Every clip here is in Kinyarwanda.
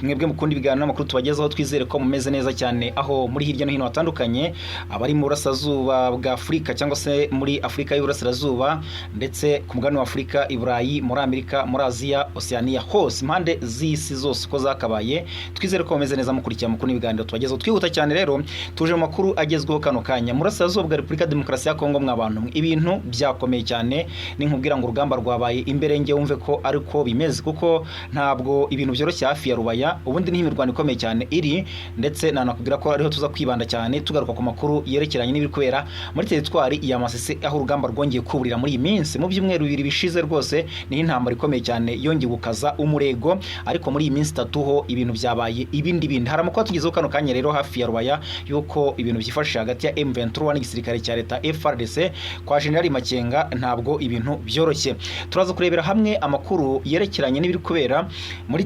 mwebwe mukunda ibiganiro n'amakuru tubagezaho, twizere ko mumeze neza cyane aho muri hirya no hino hatandukanye, abari mu burasirazuba bwa Afurika cyangwa se muri Afurika y'Uburasirazuba, ndetse ku mugabane wa Afurika, i Burayi, muri Amerika, muri Aziya, Oceania, hose impande z'isi zose uko zakabaye. Twizere ko mumeze neza mukurikira amakuru n'ibiganiro tubagezaho. Twihuta cyane rero tuje mu makuru agezweho kano kanya. Mu burasirazuba bwa Repubulika Demokarasi ya Kongo, mwabantu ibintu byakomeye cyane, ni nkubwira ngo urugamba rwabaye imbere nge wumve ko ariko bimeze, kuko ntabwo ibintu byoroshye hafi ya Rubaya. Ubundi ni imirwano ikomeye cyane iri, ndetse nanakubwira ko ariho tuza kwibanda cyane tugaruka ku makuru yerekeranye n'ibiri kubera muri teritwari ya Masisi, aho urugamba rwongeye kuburira muri iyi minsi. Mu byumweru bibiri bishize rwose ni intambara ikomeye cyane yongeye gukaza umurego, ariko muri iyi minsi itatu ho ibintu byabaye ibindi. Hari amakuru tugezeho kano kanya rero hafi ya Rubaya yuko ibintu byifashe hagati ya M23 n'igisirikare cya leta FARDC kwa General Makenga ntabwo ibintu byoroshye. Turaza kurebera hamwe amakuru yerekeranye n'ibiri kubera mu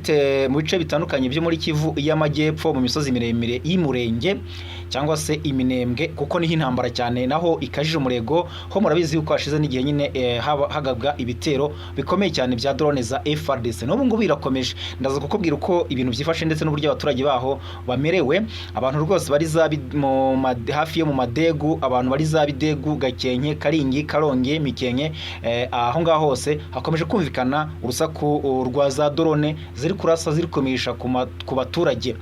bice bitandukanye byo muri Kivu y'Amajyepfo, mu misozi miremire y'Imurenge cyangwa se Iminembwe, kuko niho intambara cyane naho ikajije umurego. Ho murabizi yuko hashize n'igihe nyine hagabwa ibitero bikomeye cyane bya drone za FARDC. N'ubu ngubu birakomeje. Ndaza kukubwira uko ibintu byifashe ndetse n'uburyo abaturage baho bamerewe. Abantu rwose bari hafi yo mu Madegu, abantu bari za Bidegu, Gakenke, Karingi, Karonge, Mikenke, aho ngaho hose hakomeje kumvikana urusaku rwa za drone ziri kurasa, ziri kumisha ku baturage.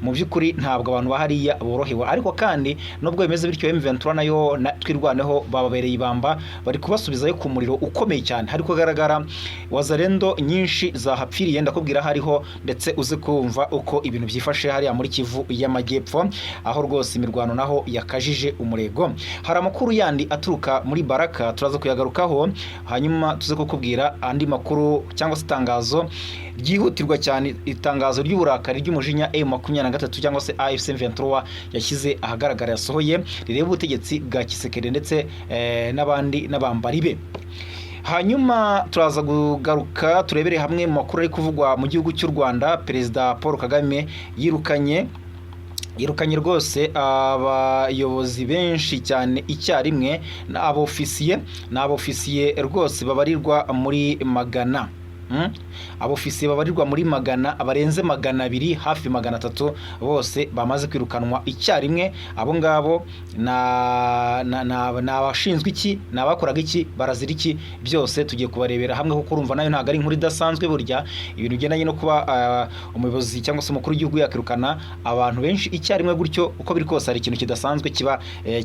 Mu by'ukuri ntabwo abantu bahariya borohewe, ariko kandi nubwo bimeze bityo M23 nayo twirwaneho bababereye ibamba, bari kubasubizayo ku muriro ukomeye cyane. Hari kugaragara wazarendo nyinshi zahapfiriye, ndakubwira hariho, ndetse uze kumva uko ibintu byifashe hariya muri Kivu y'Amajyepfo, aho rwose imirwano naho yakajije umurego. Hari amakuru yandi aturuka muri Baraka, turaza kuyagarukaho, hanyuma tuze kukubwira andi makuru cyangwa se itangazo ryihutirwa cyane, itangazo ry'uburakari ry'umujinya M23 cyangwa se AFC M23 yashyize ahagaragara, yasohoye, rireba ubutegetsi bwa Kisekedi ndetse n'abandi n'abambari be. Hanyuma turaza kugaruka turebere hamwe mu makuru ari kuvugwa mu gihugu cy'u Rwanda. Perezida Paul Kagame yirukanye rwose abayobozi benshi cyane icyarimwe, n'abofisiye rwose babarirwa muri magana. Abofisiye babarirwa muri magana, abarenze 200, hafi 300, bose bamaze kwirukanwa icyarimwe. Abo ngabo n'abashinzwe iki, n'abakoraga iki, barazira iki, byose tugiye kubarebera hamwe, kuko urumva nayo ntabwo ari inkuru idasanzwe. Burya ibintu bigendanye no kuba umuyobozi cyangwa se umukuru w'igihugu yakirukana abantu benshi icyarimwe gutyo, uko biri kose hari ikintu kidasanzwe kiba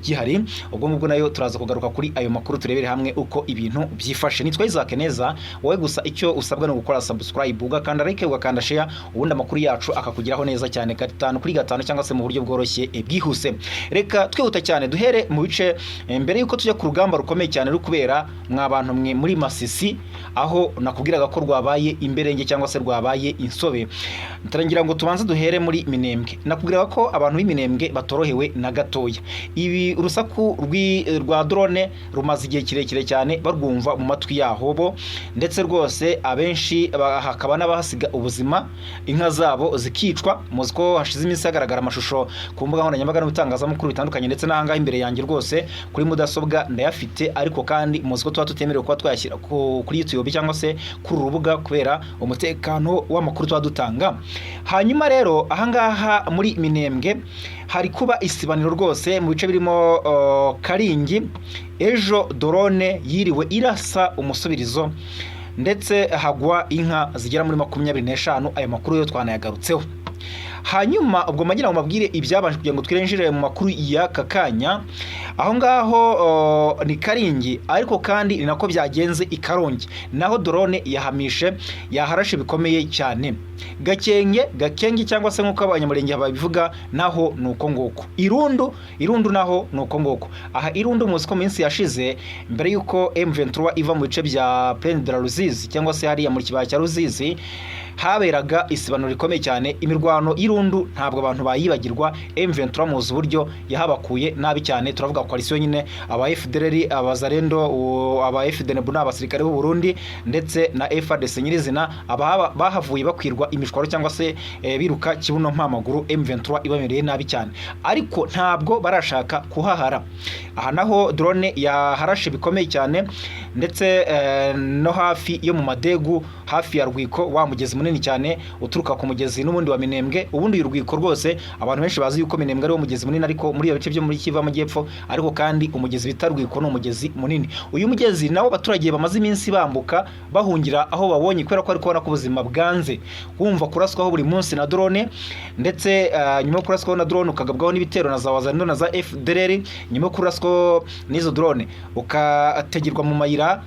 gihari. Ubwo ngubwo nayo turaza kugaruka kuri ayo makuru, turebere hamwe uko ibintu byifashe. Nitwa Isaac Neza, wowe gusa icyo usabwa no gukora subscribe, ugakanda like, ugakanda share, ubundi amakuru yacu akakugeraho neza cyane 5 cyangwa se mu buryo bworoshye bwihuse. Reka twihuta cyane duhere mu bice mbere yuko tujya ku rugamba rukomeye cyane rukubera mwabantu mwe muri Masisi, aho nakubwiraga ko rwabaye imberenge cyangwa se rwabaye insobe. Ntarangira ngo tubanze duhere muri Minembwe. Nakubwiraga ko abantu b'Iminembwe batorohewe na gatoya. Ibi urusaku rwa drone rumaze igihe kirekire cyane barwumva mu matwi yaho bo, ndetse rwose abenshi hakaba n'abahasiga ubuzima, inka zabo zikicwa. Muzi ko hashize iminsi hagaragara amashusho ku mbuga nkoranyambaga n'ibitangazamakuru bitandukanye, ndetse n'ahangaha imbere yanjye rwose kuri mudasobwa ndayafite, ariko kandi muzi ko tuba tutemerewe kuba twayashyira kuri YouTube cyangwa se kuri urubuga kubera umutekano w'amakuru tuba dutanga. Hanyuma rero ahangaha muri Minembwe hari kuba isibaniro rwose mu bice birimo Karingi. Ejo drone yiriwe irasa umusubirizo, ndetse hagwa inka zigera muri 25. Ayo makuru yo twanayagarutseho. Hanyuma ubwo magira ngo mabwire ibyabanje kugira ngo twirenjire mu makuru y'aka kanya. Aho ngaho ni Karingi, ariko kandi ni nako byagenze i Karongi, naho drone yaharashe bikomeye cyane. Gakenge cyangwa se nk'uko abanyamurenge babivuga, naho nuko ngoko. Irundu naho nuko ngoko. Aha Irundu muzi ko minsi yashize, mbere yuko M23 iva mu bice bya Plaine de la Ruzizi cyangwa se hariya mu kibaya cya Ruzizi, haberaga isibanuro rikomeye cyane. Imirwano Irundu ntabwo abantu bayibagirwa. M23 muzi uburyo yahabakuye nabi cyane. Turavuga coalition nyine, aba FDLR, abazarendo, aba FDNB n'abasirikare b'u Burundi, ndetse na FARDC nyirizina, bahavuye bakwirwa imishwaro cyangwa se biruka kibuno mpamaguru. M23 ibamereye nabi cyane, ariko ntabwo barashaka kuhahara. Aha naho drone yaharashe bikomeye cyane, ndetse no hafi yo mu Madegu hafi ya Rwiko, wa mugezi munini cyane uturuka ku mugezi n'ubundi wa Minembwe. Ubundi Rwiko rwose abantu benshi bazi yuko Minembwe ari wo mugezi munini, ariko muri ibice byo muri Kivu y'Amajyepfo, ariko kandi umugezi bita Rwiko ni umugezi munini. Uyu mugezi nawo abaturage bamaze iminsi bambuka bahungira aho babonye, kubera ko ari kubona ko ubuzima bwanze, wumva kuraswaho buri munsi na drone, ndetse nyuma yo kuraswaho na drone ukagabwaho n'ibitero na za wazalendo na za FDLR, nyuma yo kuraswaho n'izo drone ukategirwa mu mayira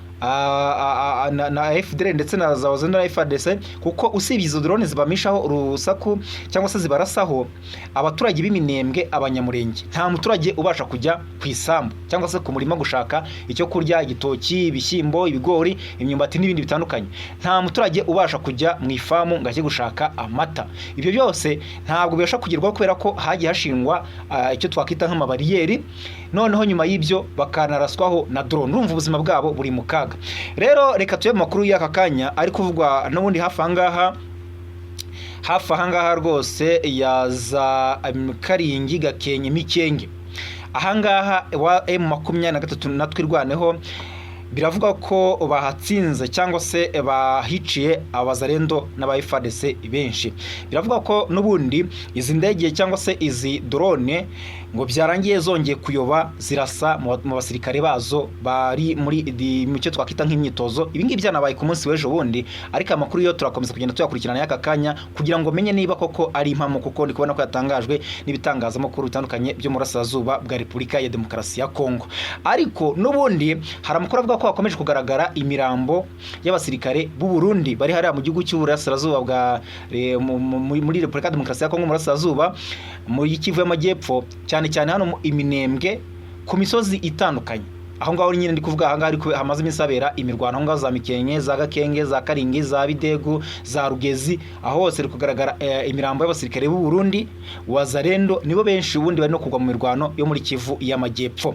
na FDLR ndetse na za wazalendo na FARDC, kuko usibye izo drone zibamishaho urusaku cyangwa se zibarasaho abaturage b'iminembwe, abanyamurenge. Nta muturage ubasha kujya ku isambu cyangwa se ku murima gushaka icyo kurya, igitoki, ibishyimbo, ibigori, imyumbati n'ibindi bitandukanye. Nta muturage ubasha kujya mu ifamu ngo ajye gushaka amata. Ibyo byose ntabwo bibasha kugerwaho kubera ko hagiye hashingwa icyo twakwita nk'amabariyeri, noneho nyuma y'ibyo bakanaraswaho na drone. Urumva ubuzima bwabo buri mu kaga. Rero reka tuye mu makuru y'aka kanya ari kuvugwa n'ubundi hafi ahangaha rwose ya za Karingi, Gakenke, Mikenge. Ahangaha wa M23 natwirwaneho biravuga ko bahatsinze cyangwa se bahiciye abazalendo n'aba FARDC benshi. Biravuga ko n'ubundi izi ndege cyangwa se izi drone ngo byarangiye zongeye kuyoba zirasa mu basirikare bazo bari muri mucyo twakwita nk'imyitozo. Ibi ngibi byanabaye ku munsi w'ejo bundi, ariko amakuru yo turakomeza kugenda tuyakurikirana y'aka kanya kugira ngo menye niba koko ari impamo, kuko ndi kubona ko yatangajwe n'ibitangazamakuru bitandukanye byo mu burasirazuba bwa Repubulika ya Demokarasi ya Kongo. Ariko n'ubundi hari amakuru avuga ko hakomeje kugaragara imirambo y'abasirikare b'u Burundi bari hariya mu gihugu cy'uburasirazuba bwa muri Repubulika ya Demokarasi ya Kongo mu burasirazuba muri Kivu y'Amajyepfo, cyane hano Iminembwe ku misozi itandukanye. Aho ngaho nyine ndi kuvuga ahangaha ariko hamaze iminsi abera imirwano aho ngaho za Mikenke, za Gakenge, za Karingi, za Bidegu, za Rugezi, aho hose ri kugaragara imirambo y'abasirikare b'u Burundi wazalendo, nibo benshi ubundi bari no kugwa mu mirwano yo muri Kivu y'Amajyepfo.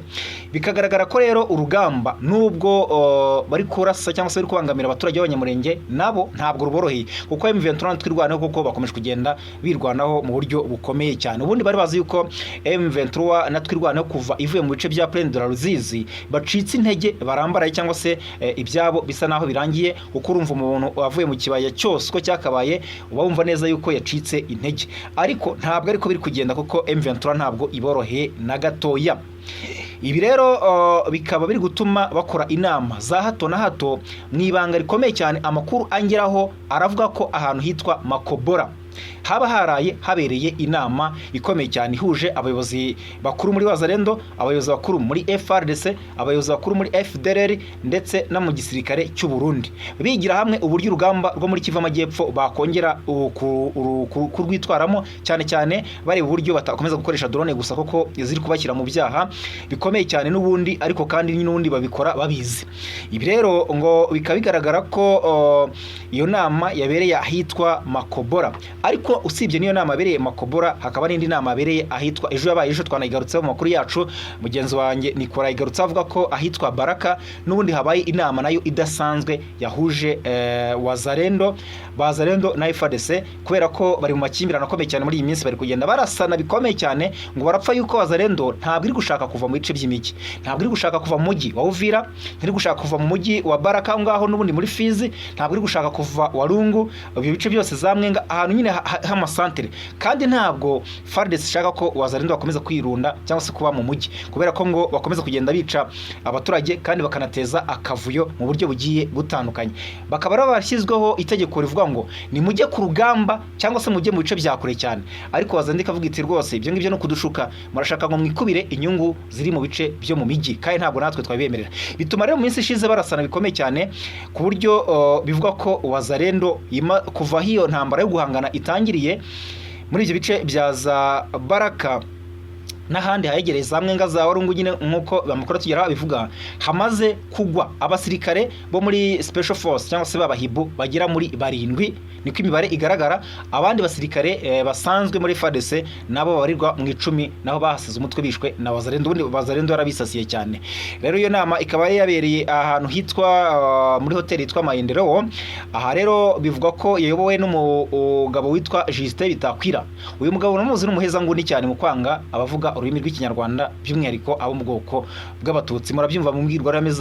Bikagaragara ko rero urugamba nubwo bari kurasa cyangwa se bari kubangamira abaturage b'abanyamurenge, nabo ntabwo ruboroheye, kuko M23 twirwanaho kuko bakomeje kugenda birwanaho mu buryo bukomeye cyane. Ubundi bari bazi yuko M23 natwirwanaho kuva ivuye mu bice bya Plaine de la Ruzizi bacitse intege, barambaraye cyangwa se ibyabo bisa naho birangiye, kuko urumva umuntu wavuye mu kibaya cyose ko cyakabaye uba wumva neza yuko yacitse intege. Ariko ntabwo ariko biri kugenda, kuko M23 ntabwo iboroheye na gatoya. Ibi rero bikaba biri gutuma bakora inama za hato na hato mu ibanga rikomeye cyane. Amakuru angeraho aravuga ko ahantu hitwa Makobora haba haraye habereye inama ikomeye cyane ihuje abayobozi bakuru muri wazalendo, abayobozi bakuru muri FARDC, abayobozi bakuru muri FDLR ndetse no mu gisirikare cy'u Burundi, bigira hamwe uburyo urugamba rwo muri Kivu y'Amajyepfo bakongera kurwitwaramo, cyane bari uburyo batakomeza gukoresha drone gusa kuko ziri kubashyira mu byaha bikomeye cyane n'ubundi, ariko kandi n'ubundi babikora babizi. Ibi rero ngo bikabigaragara ko iyo nama yabereye ahitwa Makobora. Ariko usibye niyo nama abereye Makobora, hakaba n'indi nama abereye ahitwa ejo twanayigarutseho mu makuru yacu. Mugenzi wanjye Nikora igarutse avuga ko ahitwa Baraka n'ubundi habaye inama nayo idasanzwe yahuje bazalendo na FARDC, kubera ko bari mu makimbirane akomeye cyane muri iyi minsi, bari kugenda barasana bikomeye cyane, ngo barapfa yuko bazalendo ntabwo iri gushaka kuva mu bice by'imijyi, ntabwo iri gushaka kuva mu mujyi wa Uvira, ntiri gushaka kuva mu mujyi wa Baraka ngaho n'ubundi muri Fizi, ntabwo iri gushaka kuva Walungu, ibyo bice byose za Mwenga, ahantu nyine h'amasantere. Kandi ntabwo FARDC ishaka ko wazalendo bakomeza kwirunda cyangwa se kuba mu mujyi, kubera ko ngo bakomeza kugenda bica abaturage kandi bakanateza akavuyo mu buryo bugiye butandukanye. Bakaba barashyizweho itegeko rivuga ngo ni mujye ku rugamba cyangwa se mujye mu bice bya kure cyane. Ariko wazalendo ikavuga iti rwose ibyo ngibyo no kudushuka, murashaka ngo mwikubire inyungu ziri mu bice byo mu mijyi, kandi ntabwo natwe twabibemerera. Bituma rero mu minsi ishize barasana bikomeye cyane, ku buryo bivuga ko wazalendo kuva hiyo ntambara yo guhangana itangiriye muri ibyo bice bya za Baraka n'ahandi hayegereye za Mwenga za Walungu, nyine nkuko bamakuru tugeraho bivuga, hamaze kugwa abasirikare bo muri Special Force cyangwa se babahibu bagera muri 7, niko imibare igaragara. Abandi basirikare basanzwe muri FARDC nabo babarirwa mu 10, naho bahasize umutwe bishwe na wazalendo. Ubundi wazalendo yarabisasiye cyane. Rero iyo nama ikaba yabereye ahantu hitwa muri hoteli yitwa Maendeleo. Aha rero bivuga ko yayobowe n'umugabo witwa Justin Bitakwira. Uyu mugabo namuzi n'umuheza nguni cyane mu kwanga abavuga ururimi rw'ikinyarwanda by'umwihariko abo mu bwoko bw'abatutsi. Murabyumva mu mbwirwaruhame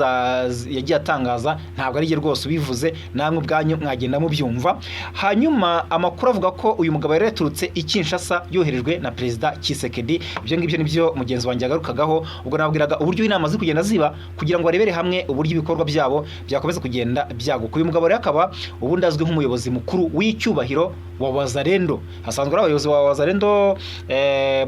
yagiye atangaza, ntabwo ari rwose ubivuze, namwe ubwanyu mwagenda mubyumva. Hanyuma amakuru avuga ko uyu mugabo yari yaturutse i Kinshasa yoherejwe na Perezida Tshisekedi. Ibyo ngibyo nibyo mugenzi wanjye agarukagaho, ubwo nabwiraga uburyo inama ziri kugenda ziba kugira ngo barebere hamwe uburyo ibikorwa byabo byakomeza kugenda byaguka. Uyu mugabo rero akaba ubundi azwi nk'umuyobozi mukuru w'icyubahiro wa Wazalendo. Hasanzwe ari abayobozi wa Wazalendo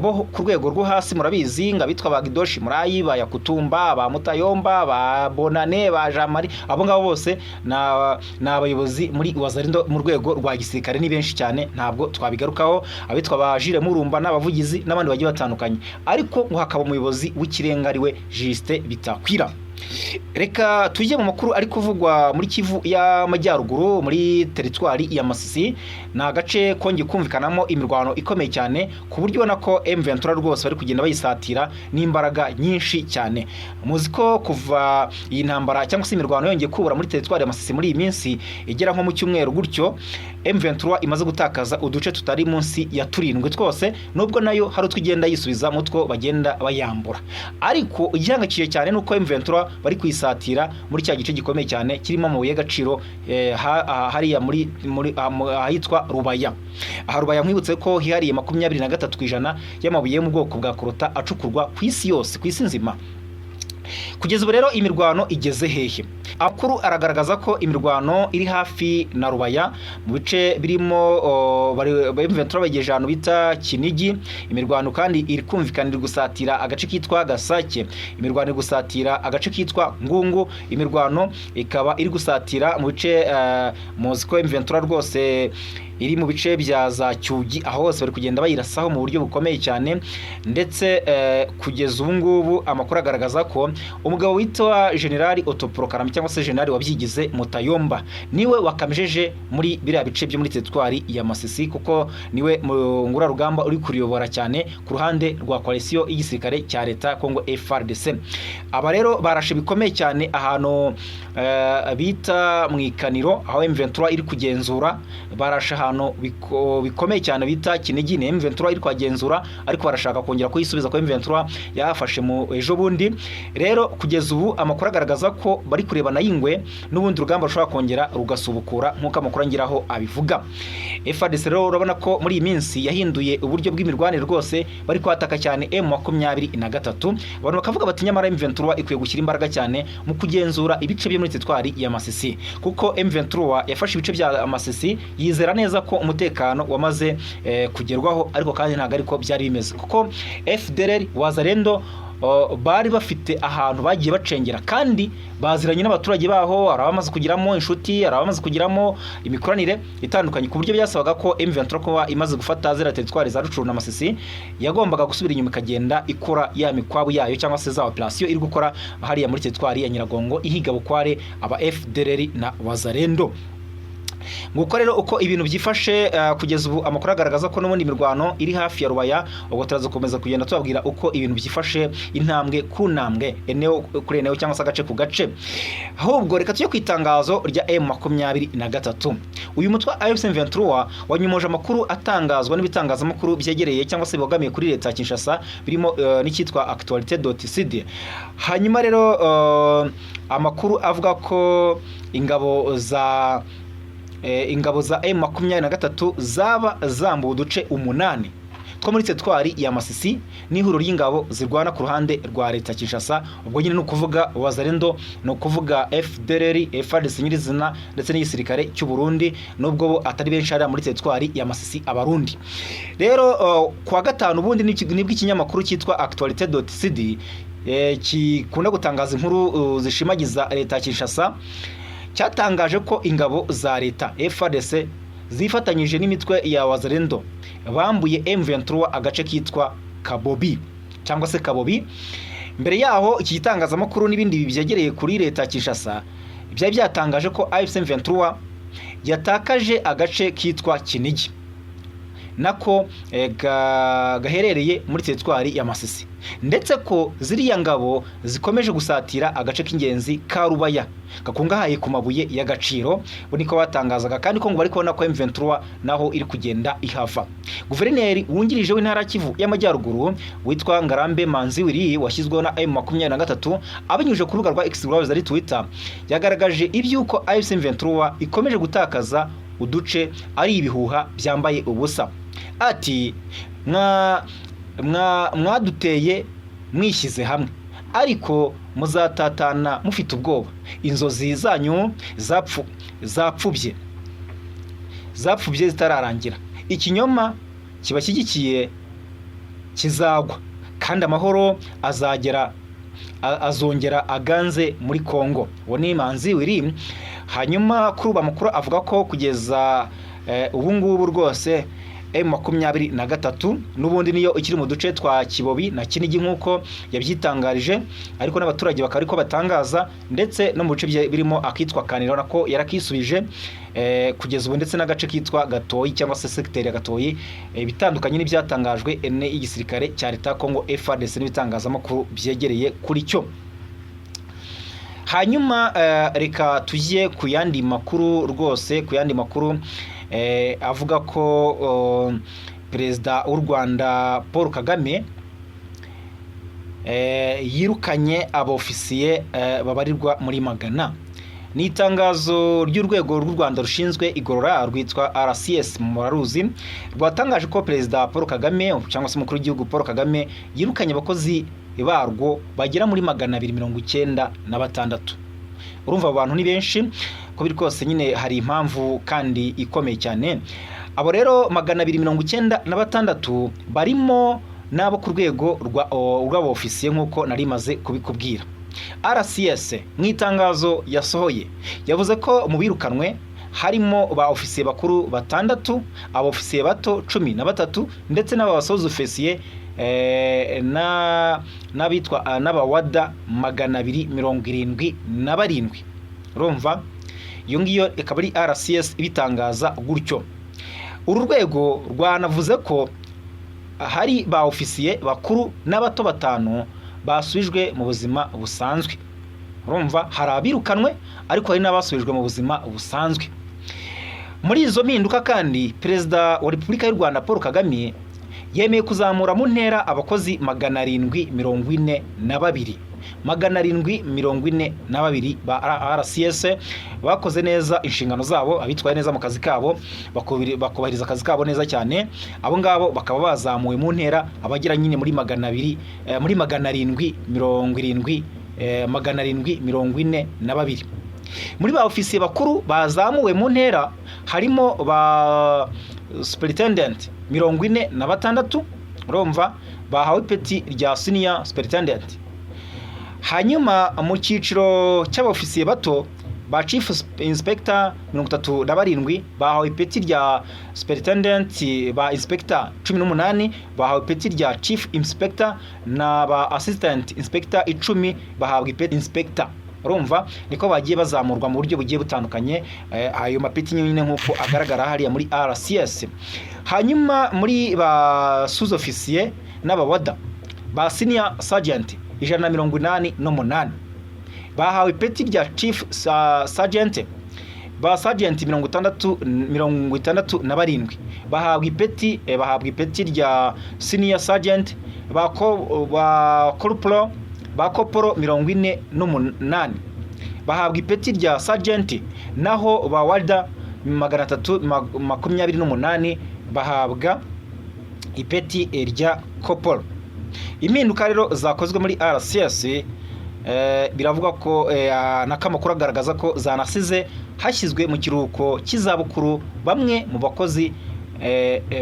bo ku rwego rwo hasi, murabizi ngabitwa ba Gidoshi Murayi, ba Yakutumba, ba Mutayomba, ba Bonane, ba Jamari, abo ngabo bose na abayobozi muri Wazalendo mu rwego rwa gisirikare, ni benshi cyane ntabwo twabigarukaho. Abitwa ba Jire Murumba n'abavugizi n'abandi bagiye batandukanye, ariko ngo hakaba umuyobozi w'ikirenga ariwe Justin Bitakwira. Reka tujye mu makuru ari kuvugwa muri Kivu y'Amajyaruguru, muri teritwari ya Masisi. Ni agace kongeye kumvikanamo imirwano ikomeye cyane, ku buryo ubona ko M23 rwose bari kugenda bayisatira n'imbaraga nyinshi cyane. Muzi ko kuva iyi ntambara cyangwa se imirwano yongeye kubura muri teritwari ya Masisi muri iyi minsi igera nko mu cyumweru gutyo, M23 imaze gutakaza uduce tutari munsi ya 7 twose, nubwo nayo hari utwigenda yisubiza mutwo bagenda bayambura. Ariko igihangakiye cyane nuko M23 bari kwisatira muri cya gice gikomeye cyane kirimo amabuye y'agaciro hariya muri ahitwa Rubaya. Aha Rubaya mwibutse ko hihariye 23% y'amabuye yo mu bwoko bwa korota acukurwa ku isi yose, ku isi nzima. Kugeza ubu rero imirwano igeze hehe? Amakuru aragaragaza ko imirwano iri hafi na Rubaya mu bice birimo M23 bagejeje ahantu bita Kinigi. Imirwano kandi iri kumvikanira gusatira agace kitwa Gasake, imirwano iri gusatira agace kitwa Ngungu, imirwano ikaba iri gusatira mu bice muzi ko M23 rwose iri mu bice bya za Cyugi, aho hose bari kugenda bayirasaho mu buryo bukomeye cyane. Ndetse kugeza ubu ngubu amakuru agaragaza ko umugabo witwa General Otto Prokarama cyangwa se General wabyigize Mutayomba niwe wakamejeje muri biriya bice byo muri teritwari ya Masisi, kuko niwe ngura rugamba uri kuriyobora cyane ku ruhande rwa coalition y'igisirikare cya leta Kongo FARDC. Aba rero barashe bikomeye cyane ahantu bita mu Ikaniro, aho M23 iri kugenzura. Barashe ahantu bikomeye cyane bita Kinigi, ne M23 iri kwagenzura, ariko barashaka kongera kuyisubiza ko M23 yafashe mu ejo bundi. Rero kugeza ubu amakuru agaragaza ko bari kureba na yingwe n'ubundi rugamba rushobora kongera rugasubukura nk'uko amakuru angiraho abivuga. FARDC rero urabona ko muri iyi minsi yahinduye uburyo bw'imirwanire rwose, bari kwataka cyane M23. Abantu bakavuga bati nyamara M23 ikwiye gushyira imbaraga cyane mu kugenzura ibice byo muri teritwari ya Masisi, kuko M23 yafashe ibice bya Masisi yizera neza ko umutekano wamaze kugerwaho, ariko kandi ntago ariko byari bimeze, kuko FDLR Wazalendo bari bafite ahantu bagiye bacengera kandi baziranye n'abaturage baho, arabamaze kugiramo inshuti, arabamaze kugiramo imikoranire itandukanye, ku buryo byasabaga ko M23 kuba imaze gufata zera teritwari za Rucuru na Masisi yagombaga gusubira inyuma ikagenda ikora ya mikwabu yayo cyangwa se za operation iri gukora hariya muri teritwari ya Nyiragongo ihiga bukware aba FDLR na Wazalendo. Nguko rero uko ibintu byifashe kugeza ubu amakuru agaragaza ko n'ubundi imirwano iri hafi ya Rubaya. Ubwo turaza gukomeza kugenda tubabwira uko ibintu byifashe intambwe ku ntambwe, eneo kuri eneo cyangwa se agace ku gace. Ahubwo reka tujye kwitangazo rya M23. Uyu mutwe M23 wanyumoje amakuru atangazwa n'ibitangazamakuru byegereye cyangwa se bogamiye kuri leta ya Kinshasa, birimo n'icyitwa actualité.cd. Hanyuma rero amakuru avuga ko ingabo za M23 zaba zambuwe uduce 8 two muri teritwari ya Masisi n'ihuriro ry'ingabo zirwana ku ruhande rwa leta Kinshasa. Ubwo nyine nukuvuga Wazalendo, nukuvuga FDLR, FARDC nyirizina ndetse n'igisirikare cy'u Burundi, nubwo bo atari benshi ari muri teritwari ya Masisi abarundi. Rero kwa gatanu ubundi nibwo ikinyamakuru cyitwa actualité.cd kikunda gutangaza inkuru zishimagiza leta Kinshasa cyatangaje ko ingabo za leta FARDC zifatanyije n'imitwe ya Wazalendo bambuye M23 agace kitwa Kabobi cyangwa se Kabobi. Mbere yaho iki gitangazamakuru n'ibindi byegereye kuri leta Kinshasa byari byatangaje ko AFC M23 yatakaje agace kitwa Kinigi. nako gaherereye muri teritwari ya Masisi, ndetse ko ziriya ngabo zikomeje gusatira agace k'ingenzi ka Rubaya gakungahaye ku mabuye y'agaciro. Niko batangazaga kandi ko ngo bari kubona ko M23 naho iri kugenda ihava. Guverineri wungirije w'intara Kivu y'Amajyaruguru witwa Ngarambe Manzi Wiri washyizweho na M23 abinyuje ku rubuga rwa X rwa Twitter, yagaragaje ibyuko AFC M23 ikomeje gutakaza uduce ari ibihuha byambaye ubusa. Ati mwaduteye mwishyize hamwe, ariko muzatatana mufite ubwoba. Inzozi zanyu zapfubye zitararangira. Ikinyoma kibashyigikiye kizagwa, kandi amahoro azongera aganze muri Kongo. Uwo ni Manzi Wiri. Hanyuma kuri ubu amakuru avuga ko kugeza ubu ngubu rwose M23 n'ubundi niyo ikiri mu duce twa Kibobi na Kinigi nk'uko yabyitangarije, ariko n'abaturage bakaba ariko batangaza, ndetse no mu bice birimo akitwa Kaniro nako yarakisubije kugeza ubu, ndetse n'agace kitwa Gatoyi cyangwa se secteur ya Gatoyi, bitandukanye n'ibyatangajwe n'igisirikare cya leta Kongo FARDC n'ibitangazamakuru byegereye kuri cyo. Hanyuma reka tujye ku yandi makuru rwose, ku yandi makuru avuga ko perezida w'u Rwanda Paul Kagame yirukanye abofisiye babarirwa muri magana. Ni itangazo ry'urwego rw'u Rwanda rushinzwe igorora rwitwa RCS mu Muraruzi rwatangaje ko perezida Paul Kagame cyangwa se umukuru w'igihugu Paul Kagame yirukanye abakozi barwo bagera muri 296. Urumva abantu ni benshi, ko biri kose nyine hari impamvu kandi ikomeye cyane. Abo rero 296 barimo nabo ku rwego rw'abofisiye nk'uko nari maze kubikubwira. RCS mu itangazo yasohoye yavuze ko mu birukanwe harimo ba ofisiye bakuru 6, abofisiye bato 13, ndetse n'abasoza ofisiye n'abitwa n'abawada 277. Urumva iyo ngiyo ikaba ari RCS ibitangaza gutyo. Uru rwego rwanavuze ko hari ba ofisiye bakuru n'abato 5 basubijwe mu buzima busanzwe. Urumva hari abirukanwe ariko hari n'abasubijwe mu buzima busanzwe. Muri izo mpinduka kandi perezida wa Repubulika y'u Rwanda Paul Kagame yemeye kuzamura mu ntera abakozi 742. 742 ba RCS bakoze neza inshingano zabo, abitwaye neza mu kazi kabo, bakubahiriza akazi kabo neza cyane. Abo ngabo bakaba bazamuwe mu ntera abagira nyine muri 742. Muri ba ofisiye bakuru bazamuwe mu ntera harimo ba superintendent 46. Urumva bahawe ipeti rya senior superintendent. Hanyuma mu cyiciro cy'abofisiye bato ba chief inspector 37 bahawe ipeti rya superintendent, ba inspector 18 bahawe ipeti rya chief inspector, na ba assistant inspector 10 bahabwa ipeti inspector. Urumva niko bagiye bazamurwa mu buryo bugiye butandukanye, ayo mapeti nyine nk'uko agaragara hariya muri RCS. Hanyuma muri ba sous officier n'abawada ba senior sergeant 188 bahawe ipeti rya chief sergeant, ba sergeant 67 bahabwa ipeti rya senior sergeant, ba corporal 48 bahabwa ipeti rya sergeant, naho ba warda 328 bahabwa ipeti rya corporal. Impinduka rero zakozwe muri RCS biravuga ko n'akamakuru agaragaza ko zanasize hashyizwe mu kiruhuko cy'izabukuru bamwe mu bakozi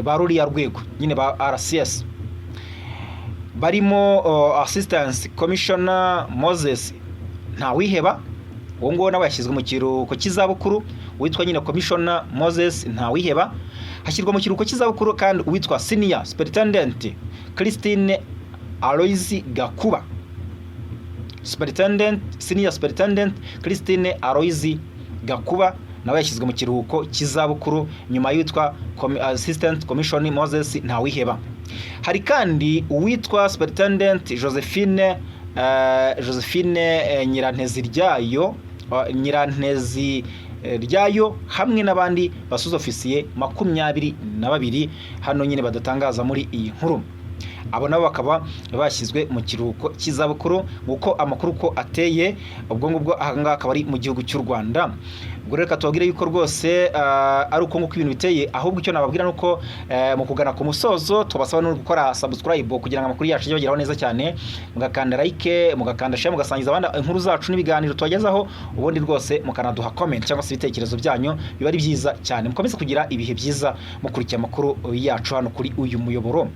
ba ruriya rwego nyine ba RCS, barimo Assistant Commissioner Moses Ntawiheba. Uwo ngo nawe yashyizwe mu kiruhuko cy'izabukuru, witwa nyine Commissioner Moses Ntawiheba. Hashyirwa mu kiruhuko cy'izabukuru kandi uwitwa Senior Superintendent Christine Aloysi Gakuba. Senior Superintendent Christine Aloysi Gakuba nawe yashyizwe mu kiruhuko cy'izabukuru nyuma y'uwitwa Assistant Commission Moses Ntawiheba. Hari kandi uwitwa Superintendent Josephine Nyiranteziryayo hamwe n'abandi basuzofisiye 22 hano nyine badatangaza muri iyi nkuru. Abo nabo bakaba bashyizwe mu kiruhuko cy'izabukuru nguko amakuru ko ateye. Ubwo ngubwo ahanga akaba ari mu gihugu cy'u Rwanda. Ubwo reka tubabwire yuko rwose ari uko nguko ibintu biteye, ahubwo icyo nababwira nuko mu kugana ku musozo tubasaba no gukora subscribe kugira ngo amakuru yacu yageraho neza cyane, mugakanda like, mugakanda share, mugasangiza abandi inkuru zacu n'ibiganiro tubagezaho, ubundi rwose mukanaduha comment cyangwa se ibitekerezo byanyu, biba ari byiza cyane. Mukomeze kugira ibihe byiza mukurikiye amakuru yacu hano kuri uyu muyoboro.